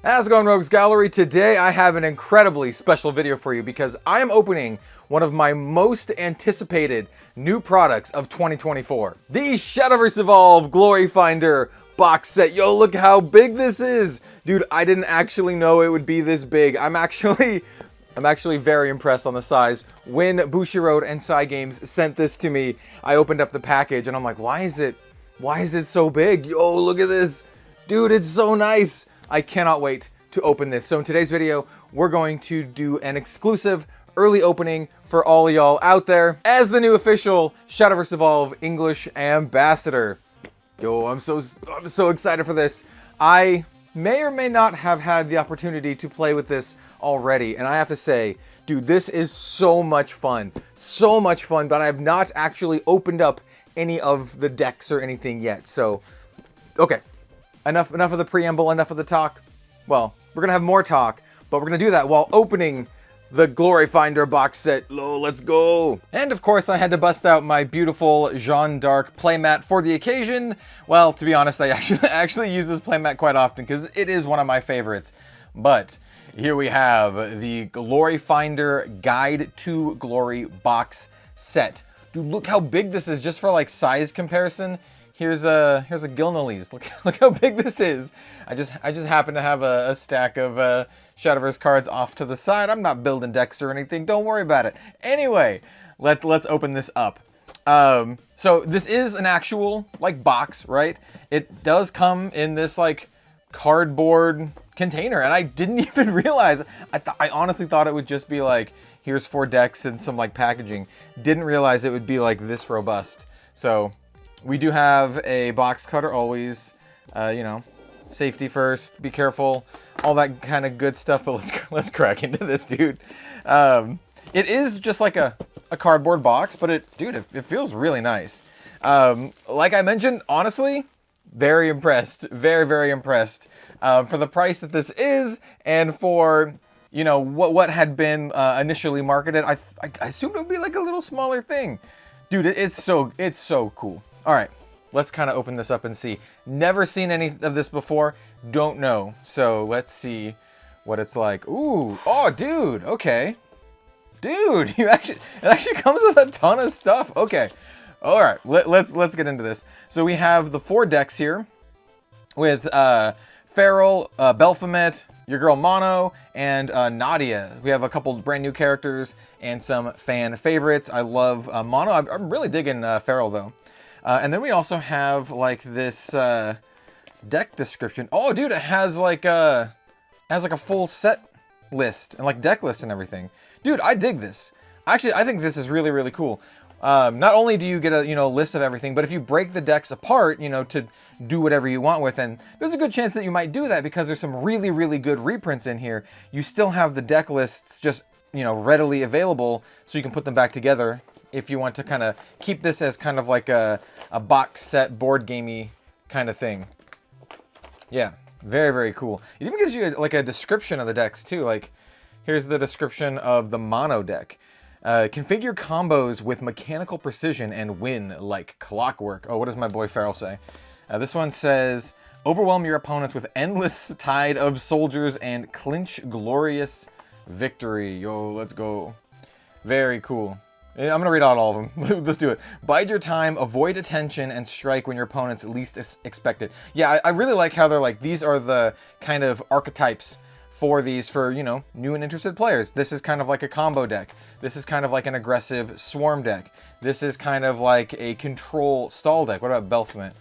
How's it going, Rogues Gallery? Today I have an incredibly special video for you because I am opening one of my most anticipated new products of 2024. The Shadowverse Evolve Gloryfinder box set. Yo, look how big this is! Dude, I didn't actually know it would be this big. I'm actually very impressed on the size. When Bushiroad and Cygames sent this to me, I opened up the package and I'm like, why is it so big? Yo, look at this! Dude, it's so nice! I cannot wait to open this. So in today's video, we're going to do an exclusive early opening for all y'all out there as the new official Shadowverse Evolve English ambassador. Yo, I'm so excited for this. I may or may not have had the opportunity to play with this already, and I have to say, dude, this is so much fun. So much fun, but I have not actually opened up any of the decks or anything yet. So, okay. Enough of the preamble, enough of the talk. Well, we're gonna have more talk, but we're gonna do that while opening the Gloryfinder box set. Let's go! And of course, I had to bust out my beautiful Jeanne d'Arc playmat for the occasion. Well, to be honest, I actually use this playmat quite often because it is one of my favorites. But here we have the Gloryfinder Guide to Glory box set. Dude, look how big this is just for like size comparison. Here's a Gilnolese. Look how big this is. I just happen to have a stack of Shadowverse cards off to the side. I'm not building decks or anything. Don't worry about it. Anyway, let's open this up. So this is an actual like box, right? It does come in this like cardboard container, and I didn't even realize. I honestly thought it would just be like, here's 4 decks and some like packaging. Didn't realize it would be like this robust. So we do have a box cutter always, you know, safety first, be careful, all that kind of good stuff, but let's crack into this, dude. It is just like a cardboard box, but it feels really nice. Like I mentioned, honestly, very impressed, very impressed. For the price that this is, and for, you know, what had been initially marketed, I assumed it would be like a little smaller thing. Dude, it's so cool. All right, let's kind of open this up and see. Never seen any of this before. Don't know. So let's see what it's like. Ooh, oh, dude. Okay, dude, it actually comes with a ton of stuff. Okay, all right. Let's get into this. So we have the 4 decks here with Feral, Belphomet, your girl Mono, and Nadia. We have a couple brand new characters and some fan favorites. I love Mono. I'm really digging Feral though. And then we also have like this deck description. Oh, dude, it has like a full set list and like deck list and everything. Dude, I dig this. Actually, I think this is really cool. Not only do you get a list of everything, but if you break the decks apart, to do whatever you want with, and there's a good chance that you might do that because there's some really good reprints in here. You still have the deck lists just readily available, so you can put them back together if you want to kind of keep this as kind of like a box set board gamey kind of thing. Yeah, very cool. It even gives you like a description of the decks too. Like here's the description of the Mono deck. Configure combos with mechanical precision and win like clockwork. Oh, what does my boy Feral say? This one says, overwhelm your opponents with endless tide of soldiers and clinch glorious victory. Yo, let's go. Very cool. I'm going to read out all of them. Let's do it. Bide your time, avoid attention, and strike when your opponents least expect it. Yeah, I really like how they're like, these are the kind of archetypes for these for, new and interested players. This is kind of like a combo deck. This is kind of like an aggressive swarm deck. This is kind of like a control stall deck. What about Belphomet?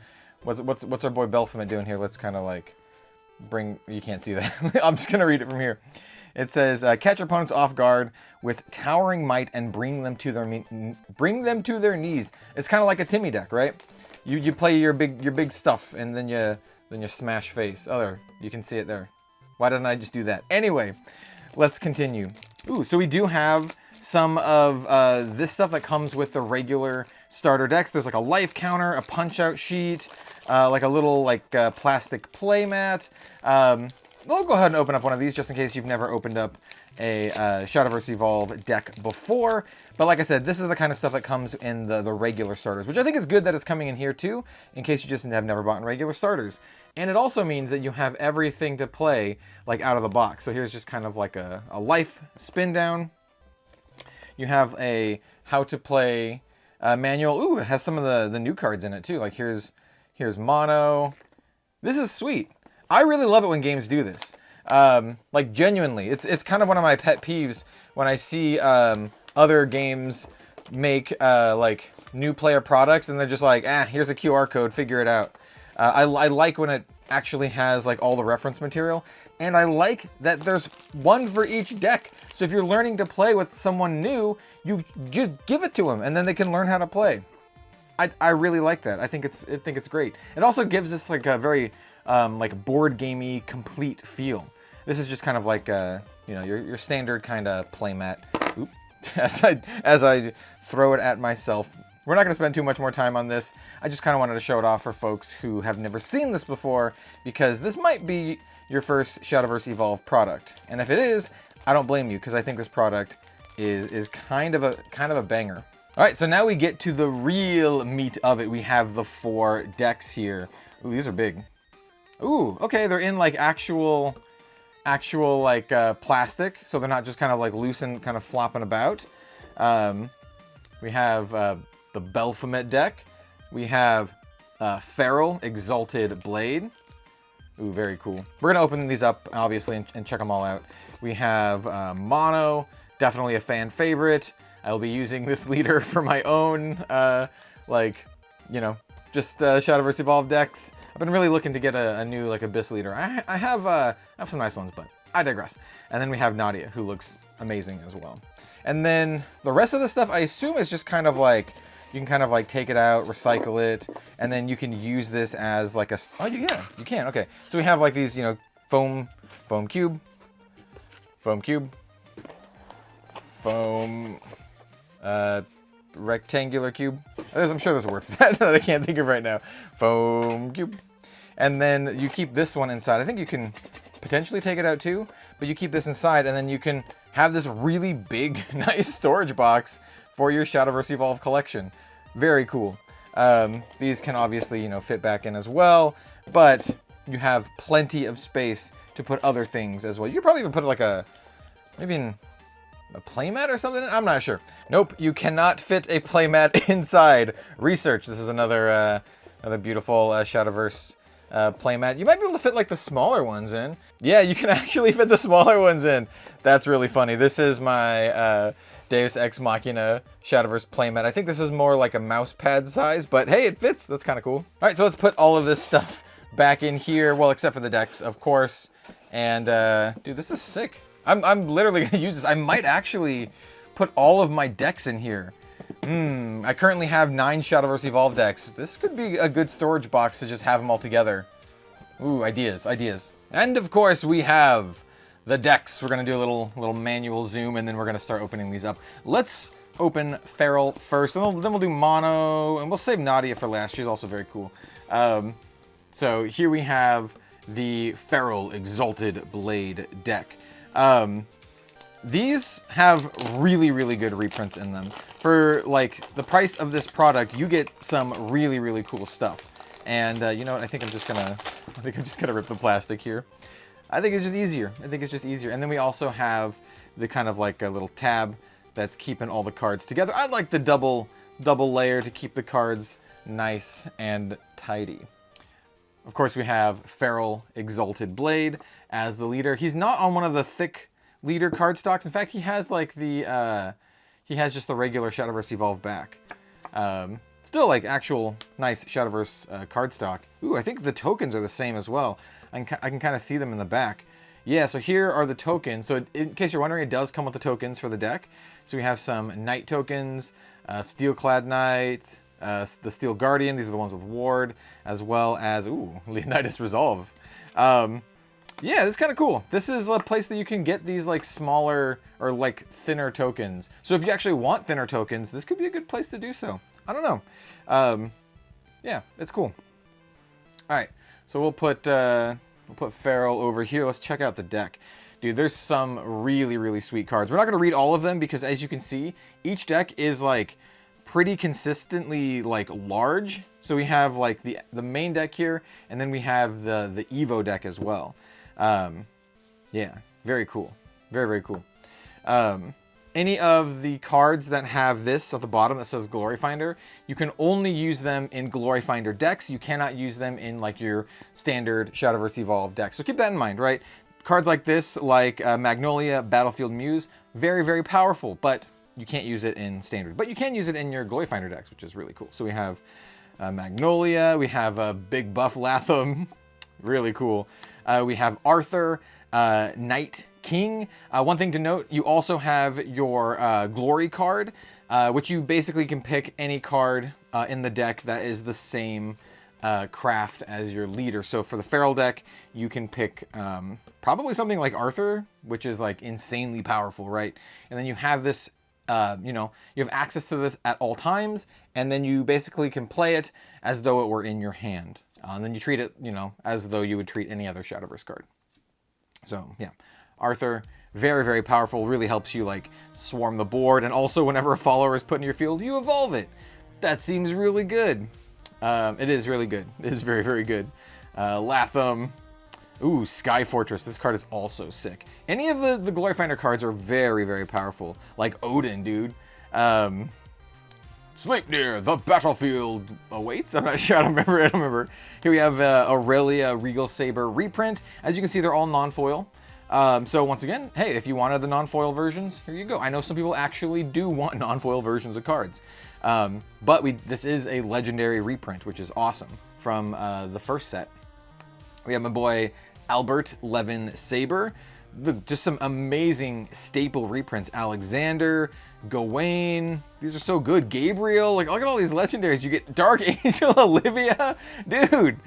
What's our boy Belphomet doing here? Let's kind of like bring, you can't see that. I'm just going to read it from here. It says, catch your opponents off guard with towering might and bring them to their knees. It's kind of like a Timmy deck, right? You play your big stuff and then you smash face. Oh, there, you can see it there. Why didn't I just do that? Anyway, let's continue. Ooh, so we do have some of this stuff that comes with the regular starter decks. There's like a life counter, a punch-out sheet, like a little plastic play mat. We'll go ahead and open up one of these just in case you've never opened up a Shadowverse Evolve deck before, but like I said, this is the kind of stuff that comes in the regular starters, which I think is good that it's coming in here too, in case you just have never bought in regular starters. And it also means that you have everything to play like out of the box. So here's just kind of like a life spin down. You have a how to play manual. Ooh, it has some of the new cards in it too. Like here's mono. This is sweet. I really love it when games do this. Like genuinely, it's kind of one of my pet peeves when I see other games make like new player products and they're just like, here's a QR code, figure it out. I like when it actually has like all the reference material, and I like that there's one for each deck. So if you're learning to play with someone new, you just give it to them and then they can learn how to play. I really like that. I think it's great. It also gives us like a very like board gamey complete feel. This is just kind of like you know, your standard kind of playmat. Oop. As I throw it at myself. We're not going to spend too much more time on this. I just kind of wanted to show it off for folks who have never seen this before, because this might be your first Shadowverse Evolve product. And if it is, I don't blame you, because I think this product is kind of a banger. All right, so now we get to the real meat of it. We have the 4 decks here. Ooh, these are big. Ooh, okay, they're in like actual like plastic, so they're not just kind of like loose and kind of flopping about. We have the Belphomet deck. We have Feral Exalted Blade. Ooh, very cool. We're gonna open these up obviously and check them all out. We have Mono, definitely a fan favorite. I'll be using this leader for my own, like, you know, just Shadowverse Evolve decks. I've been really looking to get a new like Abyss leader. I have some nice ones, but I digress. And then we have Nadia, who looks amazing as well. And then the rest of the stuff, I assume, is just kind of like, you can kind of like take it out, recycle it, and then you can use this as like a, oh yeah, you can, okay. So we have like these, you know, foam cube, foam, rectangular cube. I'm sure there's a word for that that I can't think of right now. Foam cube. And then you keep this one inside. I think you can potentially take it out too, but you keep this inside, and then you can have this really big, nice storage box for your Shadowverse Evolve collection. Very cool. These can obviously, you know, fit back in as well, but you have plenty of space to put other things as well. You could probably even put like maybe a playmat or something? I'm not sure. Nope, you cannot fit a playmat inside. Research. This is another beautiful Shadowverse playmat. You might be able to fit like the smaller ones in. Yeah, you can actually fit the smaller ones in. That's really funny. This is my Deus Ex Machina Shadowverse playmat. I think this is more like a mouse pad size, but hey, it fits. That's kind of cool. All right, so let's put all of this stuff back in here. Well, except for the decks, of course. And dude, this is sick. I'm literally gonna use this. I might actually put all of my decks in here. I currently have 9 Shadowverse Evolve decks. This could be a good storage box to just have them all together. Ooh, ideas. And of course we have the decks. We're gonna do a little manual zoom, and then we're gonna start opening these up. Let's open Feral first, and then we'll do Mono, and we'll save Nadia for last. She's also very cool. So here we have the Feral Exalted Blade deck. These have really, really good reprints in them. For like the price of this product, you get some really, really cool stuff. And you know what? I think I'm just gonna rip the plastic here. I think it's just easier. And then we also have the kind of like a little tab that's keeping all the cards together. I like the double layer to keep the cards nice and tidy. Of course, we have Feral Exalted Blade as the leader. He's not on one of the thick leader cardstocks. In fact, he has like he has just the regular Shadowverse Evolve back. Still like actual nice Shadowverse cardstock. Ooh, I think the tokens are the same as well. I can kind of see them in the back. Yeah, so here are the tokens. So in case you're wondering, it does come with the tokens for the deck. So we have some Knight tokens, Steelclad Knight, the Steel Guardian. These are the ones with Ward, as well as, ooh, Leonidas Resolve. Yeah, this is kind of cool. This is a place that you can get these like smaller or like thinner tokens. So if you actually want thinner tokens, this could be a good place to do so. I don't know. Yeah, it's cool. All right, so we'll put Feral over here. Let's check out the deck. Dude, there's some really, really sweet cards. We're not going to read all of them because, as you can see, each deck is like pretty consistently like large. So we have like the main deck here, and then we have the Evo deck as well. Yeah, very cool. Very, very cool. Any of the cards that have this at the bottom that says Gloryfinder, you can only use them in Gloryfinder decks. You cannot use them in like your standard Shadowverse Evolve deck. So keep that in mind, right? Cards like this, like Magnolia, Battlefield Muse, very, very powerful, but you can't use it in standard. But you can use it in your Gloryfinder decks, which is really cool. So we have Magnolia, we have a big buff Latham, really cool. We have Arthur, Knight King. One thing to note, you also have your Glory card, which you basically can pick any card in the deck that is the same craft as your leader. So for the Feral deck, you can pick probably something like Arthur, which is like insanely powerful, right? And then you have this, you know, you have access to this at all times, and then you basically can play it as though it were in your hand. And then you treat it, you know, as though you would treat any other Shadowverse card. So yeah, Arthur, very, very powerful, really helps you like swarm the board. And also whenever a follower is put in your field, you evolve it. That seems really good. It is really good. It is very, very good. Latham. Ooh, Sky Fortress. This card is also sick. Any of the Gloryfinder cards are very, very powerful. Like Odin, dude. Snake Deer, the battlefield awaits. I'm not sure. I don't remember. Here we have Aurelia Regal Saber reprint. As you can see, they're all non-foil. So once again, hey, if you wanted the non-foil versions, here you go. I know some people actually do want non-foil versions of cards. But this is a legendary reprint, which is awesome, from the first set. We have my boy Albert Levin Saber. Just some amazing staple reprints. Alexander, Gawain, these are so good. Gabriel, like look at all these legendaries. You get Dark Angel Olivia, dude.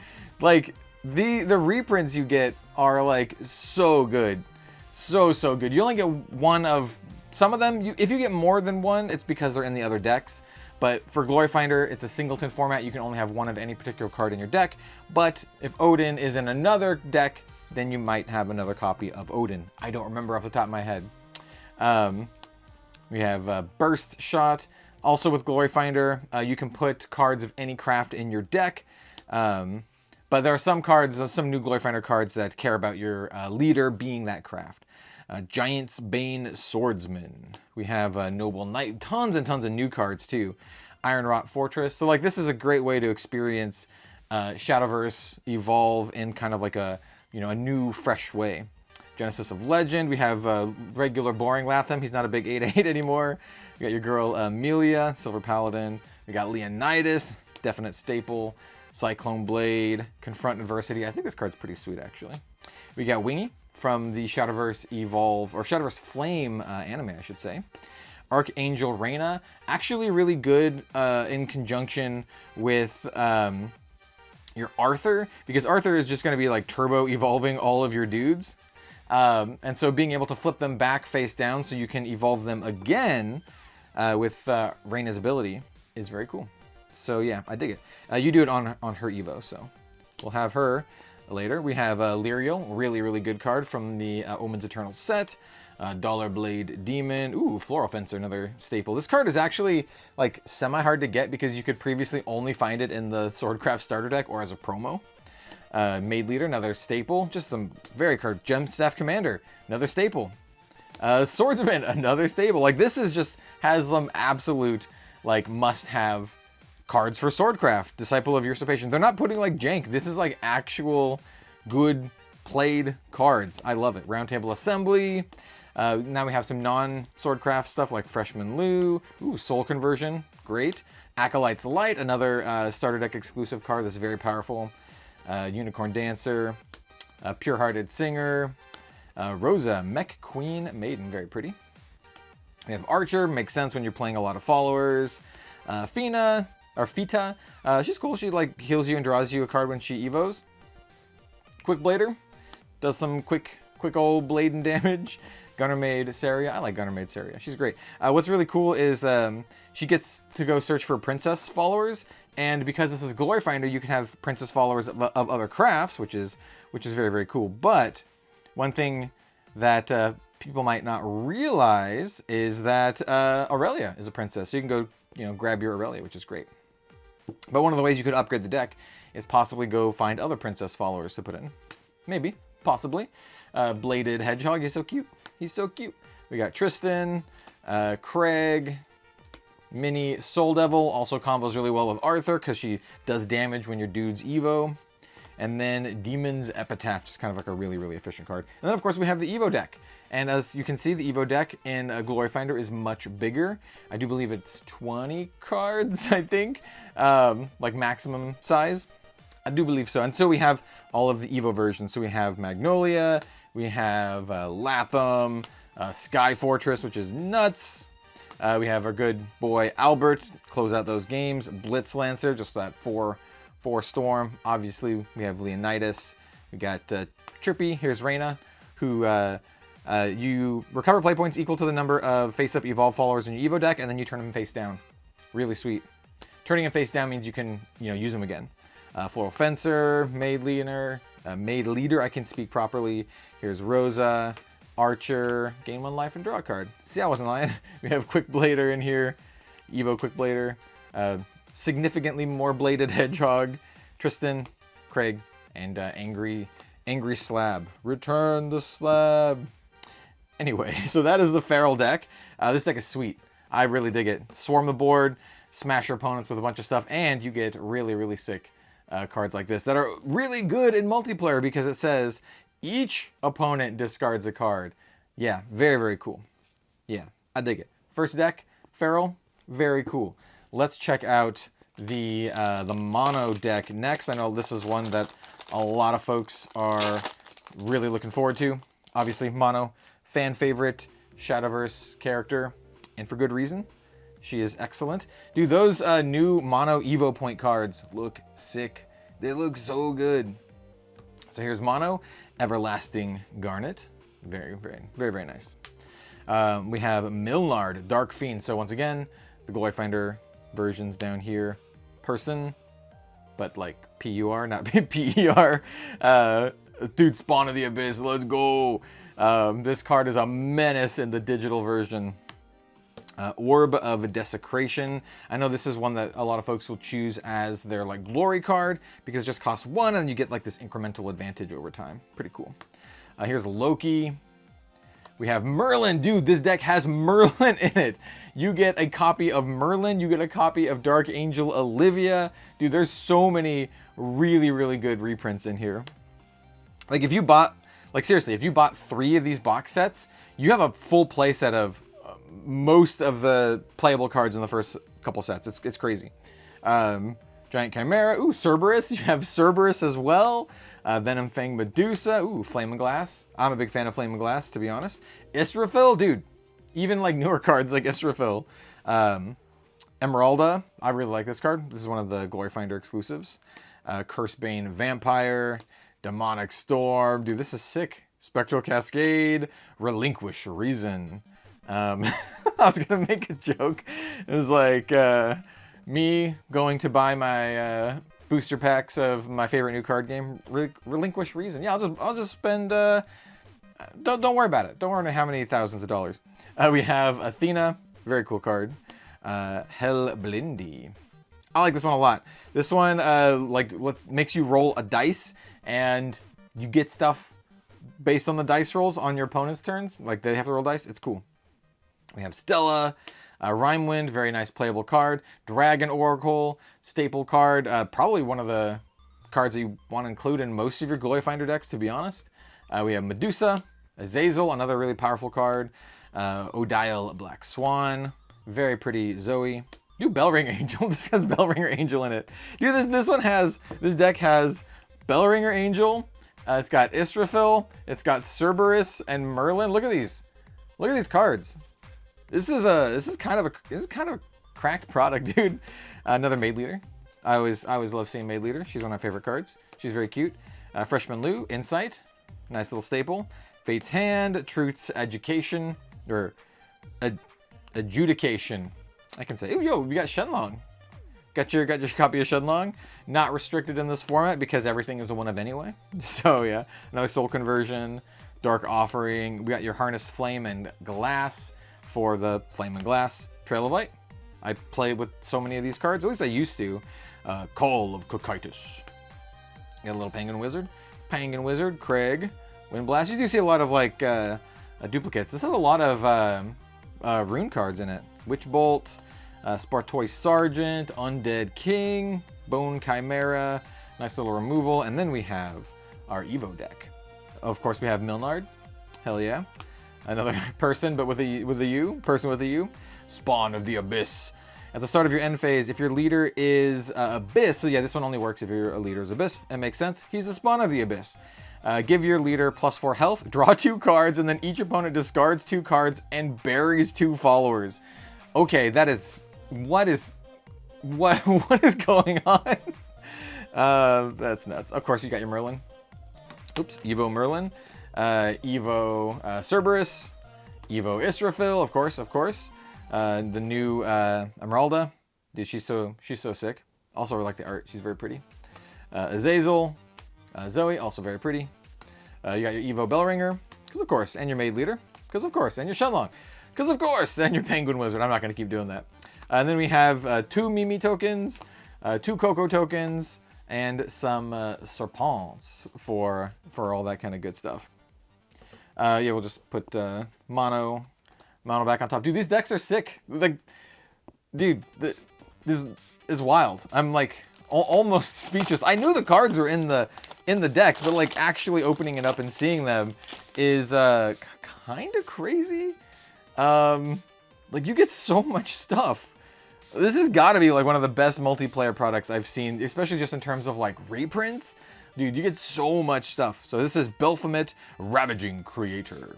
Like the reprints you get are like so good, so good. You only get one of some of them. If you get more than one, it's because they're in the other decks. But for Gloryfinder, it's a singleton format. You can only have one of any particular card in your deck. But if Odin is in another deck, then you might have another copy of Odin. I don't remember off the top of my head. We have Burst Shot. Also with Gloryfinder, you can put cards of any craft in your deck. But there are some cards, some new Gloryfinder cards that care about your leader being that craft. Giant's Bane Swordsman. We have Noble Knight. Tons and tons of new cards too. Ironrot Fortress. So like this is a great way to experience Shadowverse Evolve in kind of like a, you know, a new, fresh way. Genesis of Legend. We have regular boring Latham. He's not a big 8/8 anymore. We got your girl Amelia, Silver Paladin. We got Leonidas, definite staple. Cyclone Blade, Confront Adversity. I think this card's pretty sweet actually. We got Wingy from the Shadowverse Evolve, or Shadowverse Flame anime, I should say. Archangel Reina, actually really good in conjunction with your Arthur, because Arthur is just going to be like turbo evolving all of your dudes. And so being able to flip them back face down so you can evolve them again with Reina's ability is very cool. So yeah, I dig it. You do it on her Evo, so we'll have her later. We have Lyriel, really good card from the Omen's Eternal set. Dollar Blade Demon. Ooh, Floral Fencer, another staple. This card is actually like semi-hard to get because you could previously only find it in the Swordcraft starter deck or as a promo. Maid Leader, another staple. Just some very card. Gemstaff Commander, another staple. Swordsman, another staple. Like this is just has some absolute like must-have cards for Swordcraft. Disciple of Usurpation. They're not putting like jank. This is like actual good played cards. I love it. Roundtable Assembly. Now we have some non-Swordcraft stuff like Freshman Lou. Ooh, Soul Conversion. Great. Acolyte's Light, another starter deck exclusive card that's very powerful. Unicorn Dancer. Pure-Hearted Singer. Rosa, Mech Queen Maiden. Very pretty. We have Archer. Makes sense when you're playing a lot of followers. Fina, or Fita. She's cool. She like heals you and draws you a card when she evos. Quick Blader. Does some quick old blading damage. Gunner Maid Saria. I like Gunner Maid Saria. She's great. What's really cool is she gets to go search for princess followers, and because this is Gloryfinder, you can have princess followers of other crafts, which is very cool. But one thing that people might not realize is that Aurelia is a princess. So you can go, grab your Aurelia, which is great. But one of the ways you could upgrade the deck is possibly go find other princess followers to put in. Maybe, possibly. Bladed Hedgehog, he's so cute. He's so cute. We got Tristan, Craig, Mini Soul Devil, also combos really well with Arthur because she does damage when your dude's Evo. And then Demon's Epitaph, just kind of like a really, really efficient card. And then, of course, we have the Evo deck. And as you can see, the Evo deck in Gloryfinder is much bigger. I do believe it's 20 cards, I think, like maximum size. I do believe so. And so we have all of the Evo versions. So we have Magnolia, we have Latham, Sky Fortress, which is nuts. We have our good boy Albert, close out those games. Blitz Lancer, just that 4 Storm. Obviously, we have Leonidas. We got Trippy. Here's Reyna, who you recover play points equal to the number of face-up Evolve followers in your Evo deck, and then you turn them face down. Really sweet. Turning them face down means you can, use them again. Floral Fencer, Maid Leader, I can speak properly. Here's Rosa, Archer, gain 1 life and draw a card. See, I wasn't lying. We have Quick Blader in here, Evo Quick Blader, significantly more bladed Hedgehog, Tristan, Craig, and Angry Slab. Return the Slab. Anyway, so that is the Feral deck. This deck is sweet. I really dig it. Swarm the board, smash your opponents with a bunch of stuff, and you get really, really sick cards like this that are really good in multiplayer because it says each opponent discards a card. Yeah, very, very cool. Yeah, I dig it. First deck, Feral, very cool. Let's check out the mono deck next. I know this is one that a lot of folks are really looking forward to. Obviously, mono, fan favorite, Shadowverse character, and for good reason. She is excellent. Dude, those new mono Evo point cards look sick. They look so good. So here's mono, Everlasting Garnet. Very, very, very, very nice. We have Milnard, Dark Fiend. So once again, the Gloryfinder versions down here. Person, but like P-U-R, not P-E-R. Dude, Spawn of the Abyss, let's go. This card is a menace in the digital version. Orb of Desecration. I know this is one that a lot of folks will choose as their like glory card because it just costs 1 and you get like this incremental advantage over time. Pretty cool. Here's Loki. We have Merlin. Dude, this deck has Merlin in it. You get a copy of Merlin. You get a copy of Dark Angel Olivia. Dude, there's so many really, really good reprints in here. Like if you bought, like seriously, if you bought 3 of these box sets, you have a full play set of most of the playable cards in the first couple sets. It's crazy. Giant Chimera. Ooh, Cerberus. You have Cerberus as well. Venom Fang Medusa. Ooh, Flame and Glass. I'm a big fan of Flame and Glass, to be honest. Israfil. Dude, even like newer cards like Israfil. Emeralda. I really like this card. This is one of the Gloryfinder exclusives. Cursebane Vampire. Demonic Storm. Dude, this is sick. Spectral Cascade. Relinquish Reason. I was gonna make a joke. It was like me going to buy my booster packs of my favorite new card game, Relinquish Reason. Yeah, I'll just spend. Don't worry about it. Don't worry how many thousands of dollars. We have Athena, very cool card. Hellblindy. I like this one a lot. This one makes you roll a dice and you get stuff based on the dice rolls on your opponent's turns. Like they have to roll dice. It's cool. We have Stella, Rhymewind, very nice playable card. Dragon Oracle, staple card. Probably one of the cards that you want to include in most of your Gloryfinder decks, to be honest. We have Medusa, Azazel, another really powerful card. Odile Black Swan, very pretty Zoe. Dude, Bellringer Angel. This has Bellringer Angel in it. Dude, this deck has Bellringer Angel. It's got Israfil. It's got Cerberus and Merlin. Look at these. Look at these cards. This is kind of a cracked product, dude. Another Maid Leader. I always love seeing Maid Leader. She's one of my favorite cards. She's very cute. Freshman Lou, Insight, nice little staple. Fate's Hand, Truth's Education or Adjudication. I can say, oh yo, we got Shenlong. Got your copy of Shenlong. Not restricted in this format because everything is a 1 of anyway. So yeah, another Soul Conversion, Dark Offering. We got your Harnessed Flame and Glass for the Flame and Glass. Trail of Light. I play with so many of these cards, at least I used to. Call of Cocytus. Got a little Penguin Wizard. Penguin Wizard, Craig, Wind Blast. You do see a lot of like duplicates. This has a lot of rune cards in it. Witch Bolt, Spartoy Sergeant, Undead King, Bone Chimera, nice little removal. And then we have our Evo deck. Of course, we have Milnard. Hell yeah. Another person, but with a U. Person with a U. Spawn of the Abyss. At the start of your end phase, if your leader is Abyss, so yeah, this one only works if your leader is Abyss. It makes sense. He's the Spawn of the Abyss. Give your leader +4 health, draw 2 cards, and then each opponent discards 2 cards and buries 2 followers. Okay, that is... What is going on? That's nuts. Of course, you got your Merlin. Oops, Evo Merlin. Evo Cerberus. Evo Israfil, of course. The new Emeralda. Dude, she's so sick. Also, I like the art. She's very pretty. Azazel. Zoe, also very pretty. You got your Evo Bellringer, because of course, and your Maid Leader, because of course, and your Shenlong, because of course, and your Penguin Wizard. I'm not going to keep doing that. And then we have 2 Mimi tokens, 2 Coco tokens, and some Serpents for all that kind of good stuff. Yeah, we'll just put Mono back on top. Dude, these decks are sick. Like, dude, this is wild. I'm like almost speechless. I knew the cards were in the decks, but like actually opening it up and seeing them is kind of crazy. Like, you get so much stuff. This has got to be like one of the best multiplayer products I've seen, especially just in terms of like reprints. Dude, you get so much stuff. So this is Belphomet, Ravaging Creator.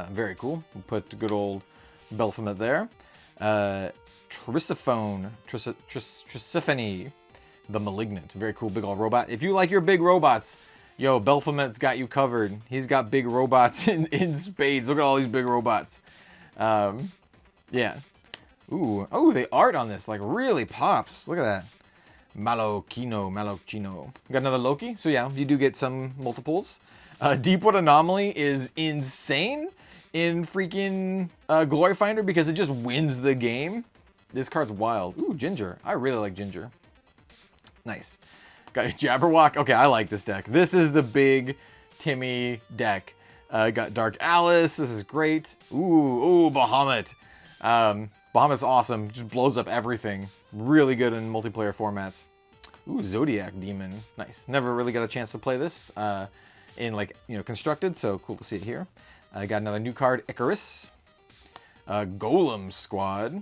Very cool. We'll put good old Belphomet there. Trisiphone, Trisiphone, the Malignant. Very cool, big old robot. If you like your big robots, yo, Belphomet's got you covered. He's got big robots in spades. Look at all these big robots. Yeah. Ooh, oh, the art on this like really pops. Look at that. Malokino. Got another Loki. So yeah, you do get some multiples. Deepwood Anomaly is insane in freaking Gloryfinder because it just wins the game. This card's wild. Ooh, Ginger. I really like Ginger. Nice. Got Jabberwock. Okay, I like this deck. This is the big Timmy deck. Got Dark Alice. This is great. Ooh, Bahamut. Bahamut's awesome. Just blows up everything. Really good in multiplayer formats. Ooh, Zodiac Demon. Nice. Never really got a chance to play this in like, constructed, so cool to see it here. I got another new card, Icarus. Golem Squad.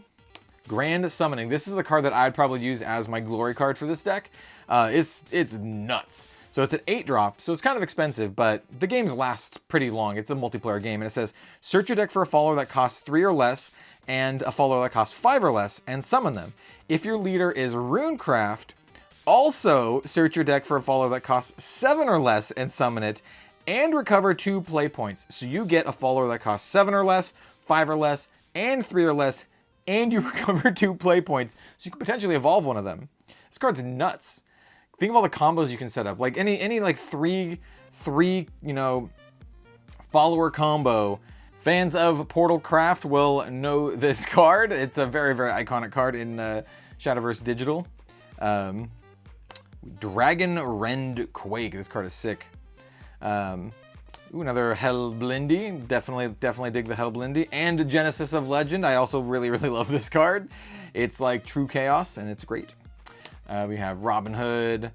Grand Summoning. This is the card that I'd probably use as my glory card for this deck. It's nuts. So it's an 8-drop, so it's kind of expensive, but the games last pretty long. It's a multiplayer game, and it says, search your deck for a follower that costs 3 or less, and a follower that costs 5 or less, and summon them. If your leader is Runecraft, also search your deck for a follower that costs 7 or less, and summon it, and recover 2 play points. So you get a follower that costs 7 or less, 5 or less, and 3 or less, and you recover 2 play points, so you can potentially evolve one of them. This card's nuts. Think of all the combos you can set up. Like any like three, follower combo. Fans of Portal Craft will know this card. It's a very, very iconic card in Shadowverse Digital. Dragon Rend Quake. This card is sick. Ooh, another Hellblindy. Definitely dig the Hellblindy. And Genesis of Legend. I also really, really love this card. It's like true chaos, and it's great. We have Robin Hood,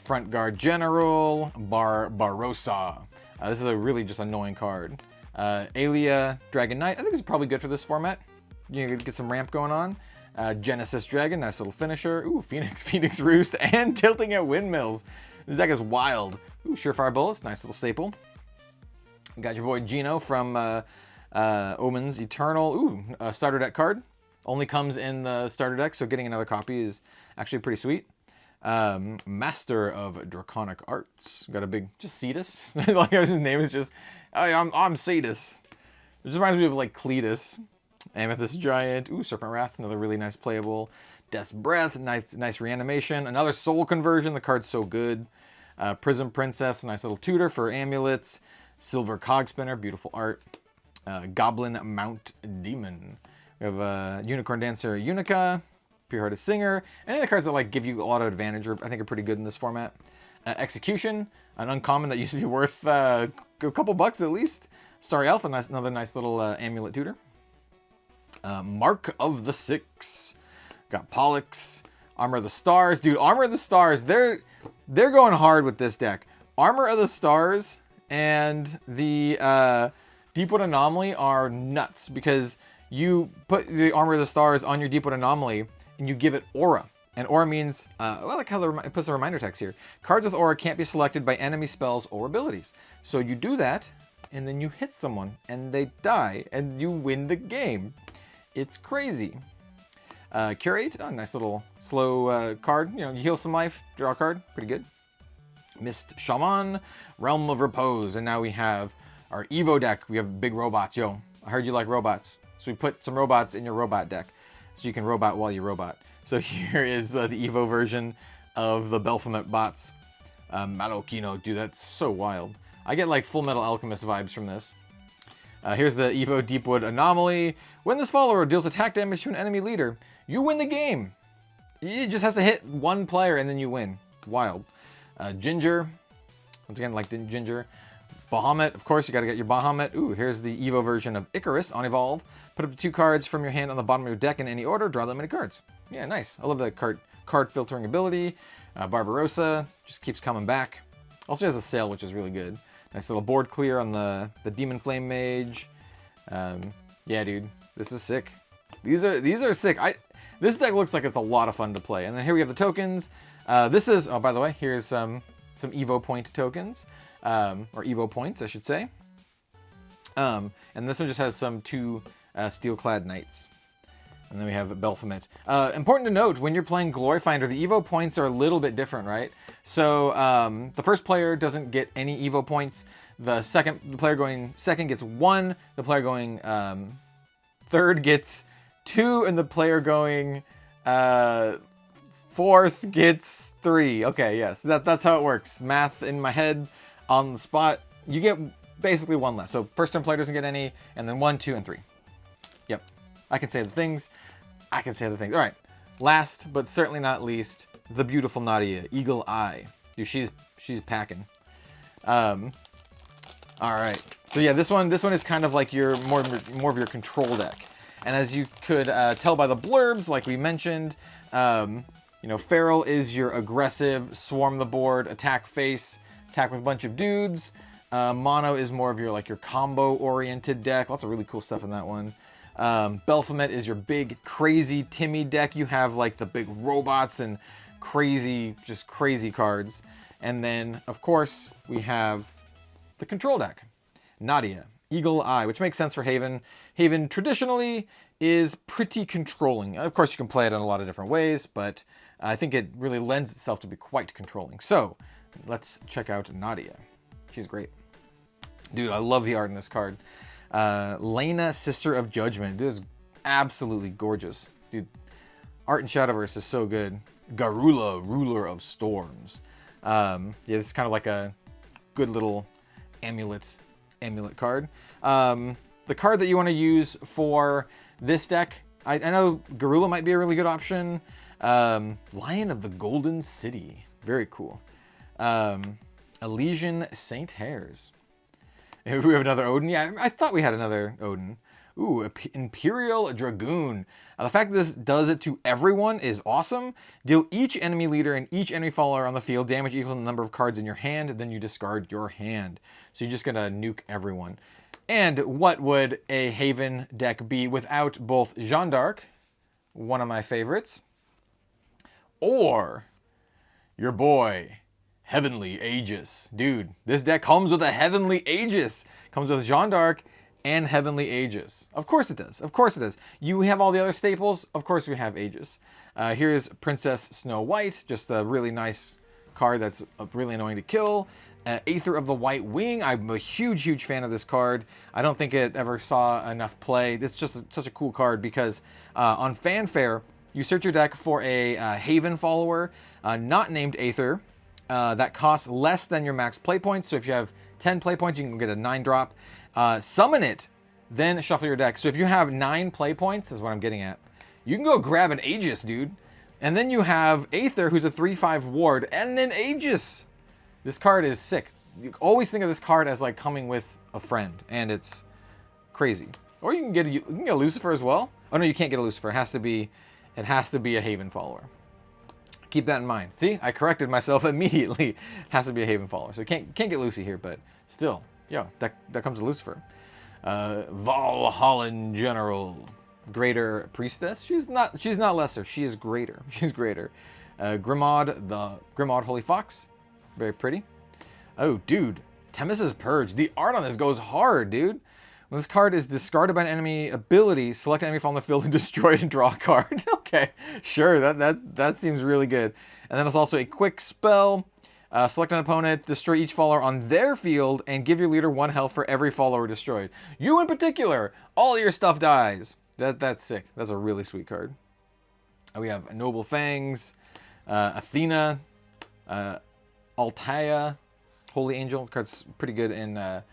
Front Guard General, Barbarossa. This is a really just annoying card. Aelia, Dragon Knight. I think it's probably good for this format. You can get some ramp going on. Genesis Dragon, nice little finisher. Ooh, Phoenix Roost, and Tilting at Windmills. This deck is wild. Ooh, Surefire Bullets, nice little staple. Got your boy Gino from Omens Eternal. Ooh, a starter deck card. Only comes in the starter deck, so getting another copy is actually pretty sweet. Master of Draconic Arts. Got a big, just Cetus. Like his name is just, oh, yeah, I'm Cetus. It just reminds me of like Cletus. Amethyst Giant. Ooh, Serpent Wrath, another really nice playable. Death's Breath, nice reanimation. Another Soul Conversion, the card's so good. Prism Princess, nice little tutor for amulets. Silver Cog Spinner, beautiful art. Goblin Mount Demon. We have Unicorn Dancer Unica, Pure-Hearted Singer. Any of the cards that like give you a lot of advantage I think are pretty good in this format. Execution, an uncommon that used to be worth a couple bucks at least. Starry Elf, another nice little amulet tutor. Mark of the Six. Got Pollux. Armor of the Stars. Dude, Armor of the Stars, they're going hard with this deck. Armor of the Stars and the Deepwood Anomaly are nuts because you put the Armor of the Stars on your Deepwood Anomaly and you give it Aura. And Aura means, I like how it puts a reminder text here. Cards with Aura can't be selected by enemy spells or abilities. So you do that, and then you hit someone, and they die, and you win the game. It's crazy. Curate, oh, nice little slow card. You know, you heal some life, draw a card, pretty good. Mist Shaman, Realm of Repose, and now we have our Evo deck. We have big robots. Yo, I heard you like robots. So we put some robots in your robot deck, so you can robot while you robot. So here is the Evo version of the Baphomet bots. Malokino, dude, that's so wild. I get like Full Metal Alchemist vibes from this. Here's the Evo Deepwood Anomaly. When this follower deals attack damage to an enemy leader, you win the game. It just has to hit one player and then you win. Wild. Ginger. Once again, like Ginger. Bahamut. Of course, you got to get your Bahamut. Ooh, here's the Evo version of Icarus on Evolve. Put up 2 cards from your hand on the bottom of your deck in any order. Draw that many cards. Yeah, nice. I love that card filtering ability. Barbarossa just keeps coming back. Also has a sail, which is really good. Nice little board clear on the Demon Flame Mage. Yeah, dude, this is sick. These are sick. This deck looks like it's a lot of fun to play. And then here we have the tokens. This is, oh, by the way, here's some Evo Point tokens, or Evo Points, I should say. And this one just has some 2 Steel-Clad Knights. And then we have Baphomet. Important to note, when you're playing Gloryfinder, the Evo points are a little bit different, right? So the first player doesn't get any Evo points. The player going second gets 1. The player going third gets 2, and the player going fourth gets 3. Okay, yes, that's how it works. Math in my head on the spot. You get basically 1 less. So first turn player doesn't get any, and then 1, 2, and 3. Yep. I can say the things. I can say the things. All right. Last, but certainly not least, the beautiful Nadia, Eagle Eye. Dude, she's packing. All right. So yeah, this one is kind of like your more of your control deck. And as you could tell by the blurbs, like we mentioned, you know, Feral is your aggressive, swarm the board, attack face, attack with a bunch of dudes. Mono is more of your like your combo-oriented deck. Lots of really cool stuff in that one. Baphomet is your big, crazy Timmy deck. You have like the big robots and crazy, just crazy cards. And then, of course, we have the control deck. Nadia, Eagle Eye, which makes sense for Haven. Haven traditionally is pretty controlling. Of course, you can play it in a lot of different ways, but I think it really lends itself to be quite controlling. So, let's check out Nadia. She's great. Dude, I love the art in this card. Lena, Sister of Judgment. This is absolutely gorgeous. Dude, art in Shadowverse is so good. Garula, Ruler of Storms. Yeah, it's kind of like a good little amulet card. The card that you want to use for this deck, I know Garula might be a really good option. Lion of the Golden City. Very cool. Elysian Saint Hairs. We have another Odin. Yeah, I thought we had another Odin. Ooh, Imperial Dragoon. The fact that this does it to everyone is awesome. Deal each enemy leader and each enemy follower on the field damage equal to the number of cards in your hand, then you discard your hand. So you're just gonna nuke everyone. And what would a Haven deck be without both Jeanne d'Arc, one of my favorites, or your boy, Heavenly Aegis. Dude, this deck comes with a Heavenly Aegis. Comes with Jeanne d'Arc and Heavenly Aegis. Of course it does. Of course it does. You have all the other staples. Of course we have Aegis. Here's Princess Snow White. Just a really nice card that's really annoying to kill. Aether of the White Wing. I'm a huge fan of this card. I don't think it ever saw enough play. It's just such a cool card because on Fanfare, you search your deck for a Haven follower not named Aether. That costs less than your max play points. So if you have 10 play points, you can get a 9-drop. Summon it, then shuffle your deck. So if you have 9 play points, is what I'm getting at, you can go grab an Aegis, dude. And then you have Aether, who's a 3/5 ward, and then Aegis. This card is sick. You always think of this card as like coming with a friend, and it's crazy. Or you can get a Lucifer as well. Oh no, you can't get a Lucifer. It has to be a Haven follower. Keep that in mind. See, I corrected myself immediately. It has to be a Haven follower. So you can't get Lucy here, but still, yo, that comes to Lucifer. Valhallan General, Greater Priestess. She's not lesser. She is greater. She's greater. Grimaud, the Grimaud Holy Fox, very pretty. Oh, dude, Temis's Purge. The art on this goes hard, dude. When this card is discarded by an enemy ability, select an enemy from the field and destroy it and draw a card. Okay, sure, that seems really good. And then it's also a quick spell. Select an opponent, destroy each follower on their field, and give your leader 1 health for every follower destroyed. You in particular, all your stuff dies. That's sick. That's a really sweet card. We have Noble Fangs, Athena, Altaia, Holy Angel. The card's pretty good in the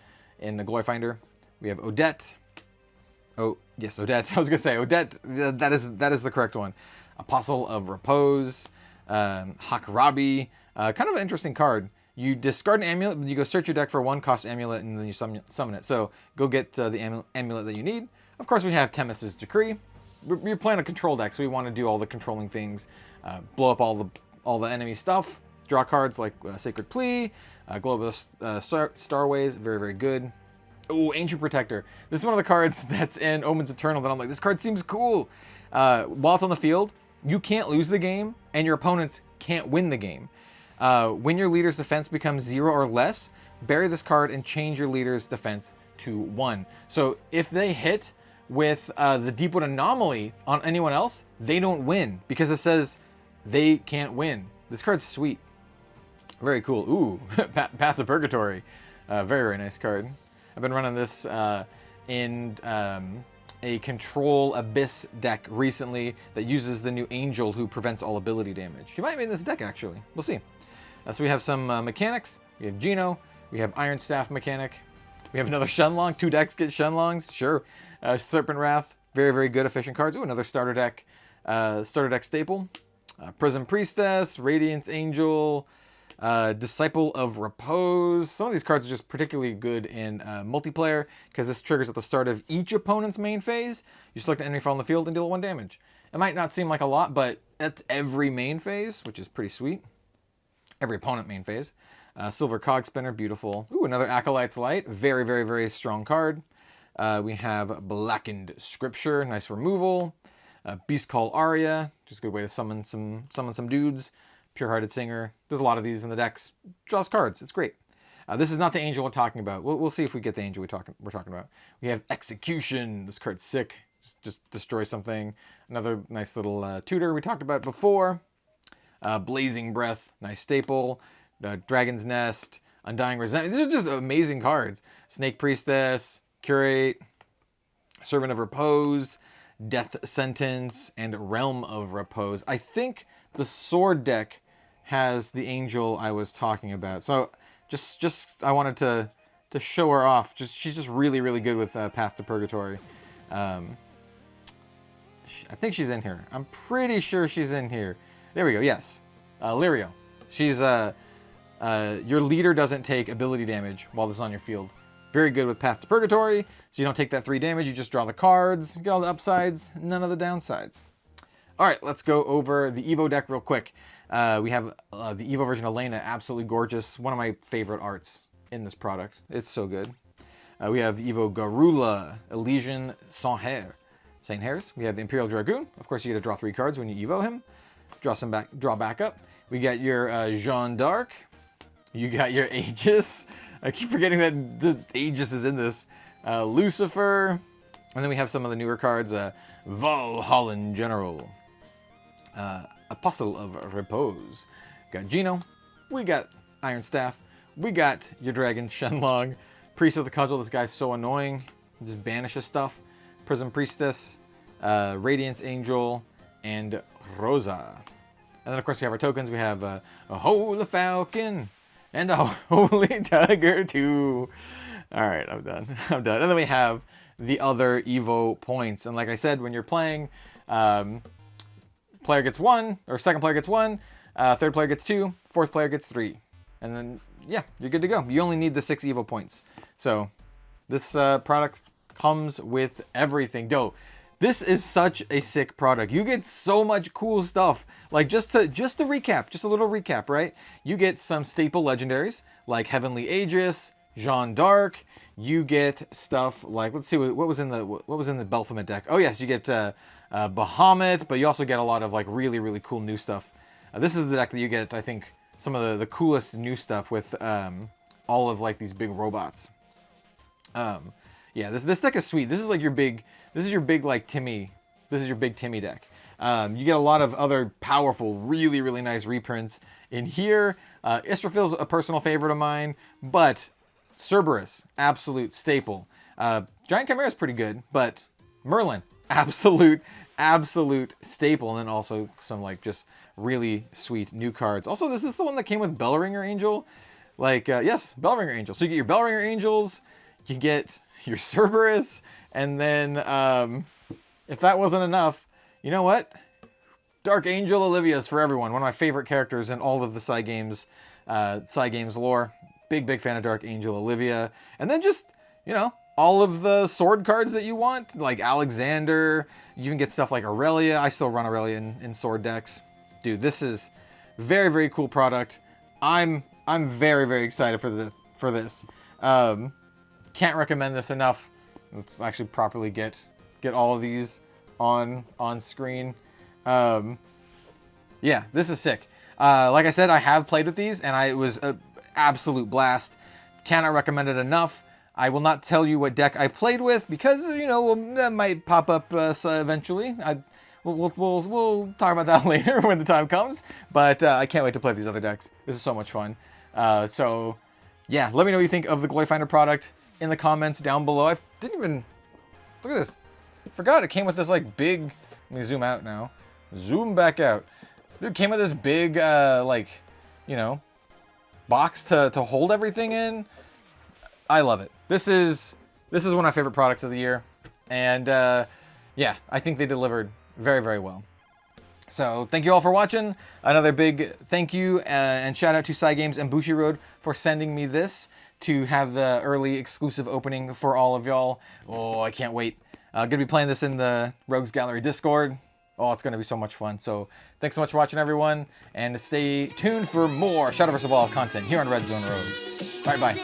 Gloryfinder. We have Odette. Oh, yes, Odette. I was going to say Odette. That is the correct one. Apostle of Repose. Hakrabi. Kind of an interesting card. You discard an amulet, you go search your deck for a 1-cost amulet, and then you summon it. So go get the amulet that you need. Of course, we have Temis's Decree. We're playing a control deck, so we want to do all the controlling things. Blow up all the enemy stuff. Draw cards like Sacred Plea. Globe of the Starways. Very, very good. Oh, Ancient Protector. This is one of the cards that's in Omens Eternal that I'm like, this card seems cool. While it's on the field, you can't lose the game, and your opponents can't win the game. When your leader's defense becomes 0 or less, bury this card and change your leader's defense to 1. So if they hit with the Deepwood Anomaly on anyone else, they don't win because it says they can't win. This card's sweet. Very cool. Ooh, Path of Purgatory. Very, very nice card. I've been running this in a Control Abyss deck recently that uses the new Angel who prevents all ability damage. She might be in this deck, actually. We'll see. So we have some mechanics. We have Geno. We have Iron Staff mechanic. We have another Shenlong. 2 decks get Shenlongs. Sure. Serpent Wrath. Very, very good, efficient cards. Ooh, another starter deck staple. Prism Priestess. Radiance Angel. Disciple of Repose. Some of these cards are just particularly good in multiplayer because this triggers at the start of each opponent's main phase. You select an enemy from the field and deal 1 damage. It might not seem like a lot, but that's every main phase, which is pretty sweet. Every opponent main phase. Silver Cog Spinner, beautiful. Ooh, another Acolyte's Light. Very, very, very strong card. We have Blackened Scripture, nice removal. Beast Call Aria, just a good way to summon some dudes. Pure-Hearted Singer. There's a lot of these in the decks. Draws cards. It's great. This is not the Angel we're talking about. We'll see if we get the Angel we're talking about. We have Execution. This card's sick. Just destroy something. Another nice little tutor we talked about before. Blazing Breath. Nice staple. Dragon's Nest. Undying Resentment. These are just amazing cards. Snake Priestess. Curate. Servant of Repose. Death Sentence. And Realm of Repose. I think the Sword deck has the Angel I was talking about. So just I wanted to show her off. She's just really, really good with Path to Purgatory. I think she's in here. I'm pretty sure she's in here. There we go. Yes. Lirio. She's your leader doesn't take ability damage while this is on your field. Very good with Path to Purgatory. So you don't take that 3 damage. You just draw the cards. Get all the upsides. None of the downsides. All right, let's go over the Evo deck real quick. We have the Evo version of Elena, absolutely gorgeous. One of my favorite arts in this product. It's so good. We have the Evo Garula, Elysian Saint Hairs. We have the Imperial Dragoon. Of course, you get to draw 3 cards when you Evo him. Draw back up. We got your Jeanne d'Arc. You got your Aegis. I keep forgetting that the Aegis is in this. Lucifer. And then we have some of the newer cards. Valhallan General. Apostle of Repose. Got Geno. We got Iron Staff. We got your Dragon Shenlong. Priest of the Cudgel. This guy's so annoying. Just banishes stuff. Prism Priestess. Radiance Angel. And Rosa. And then of course we have our tokens. We have a Holy Falcon. And a Holy Tiger too. All right, I'm done. I'm done. And then we have the other Evo points. And like I said, when you're playing, player gets 1, or second player gets 1, third player gets 2, fourth player gets 3. And then, yeah, you're good to go. You only need the 6 Evo points. So this product comes with everything. Dope. This is such a sick product. You get so much cool stuff. Like just to recap, just a little recap, right? You get some staple legendaries like Heavenly Aegis, Jeanne d'Arc. You get stuff like, let's see what was in the Baphomet deck. Oh yes, you get Bahamut, but you also get a lot of like really cool new stuff. This is the deck that you get, I think, some of the coolest new stuff with all of like these big robots. Yeah, this deck is sweet. This is like your big like Timmy. This is your big Timmy deck. You get a lot of other powerful, really nice reprints in here. Israfel's a personal favorite of mine, but Cerberus, absolute staple. Giant Chimera is pretty good, but Merlin, absolute staple. And then also some like just really sweet new cards. Also, this is the one that came with Bellringer Angel. Like, yes, Bellringer Angel. So you get your Bellringer Angels, you get your Cerberus, and then if that wasn't enough, you know what? Dark Angel Olivia is for everyone. One of my favorite characters in all of the Cygames lore. Big fan of Dark Angel Olivia. And then just, you know, all of the sword cards that you want, like Alexander. You can get stuff like Aurelia. I still run Aurelia in sword decks. Dude, this is very cool product. I'm very excited for this. Can't recommend this enough. Let's actually properly get all of these on screen. Yeah, this is sick. Like I said, I have played with these, and it was an absolute blast. Cannot recommend it enough. I will not tell you what deck I played with because, you know, that might pop up eventually. We'll talk about that later when the time comes. But I can't wait to play these other decks. This is so much fun. So, yeah, let me know what you think of the Gloryfinder product in the comments down below. I didn't even... Look at this. I forgot it came with this, like, big... Let me zoom out now. Zoom back out. It came with this big, like, you know, box to hold everything in. I love it. This is one of my favorite products of the year. And, yeah, I think they delivered very well. So, thank you all for watching. Another big thank you and shout out to Cygames and Bushiroad for sending me this to have the early exclusive opening for all of y'all. Oh, I can't wait. Gonna be playing this in the Rogues Gallery Discord. Oh, it's gonna be so much fun. So, thanks so much for watching, everyone, and stay tuned for more Shadowverse Evolve content here on Red Zone Road. Bye.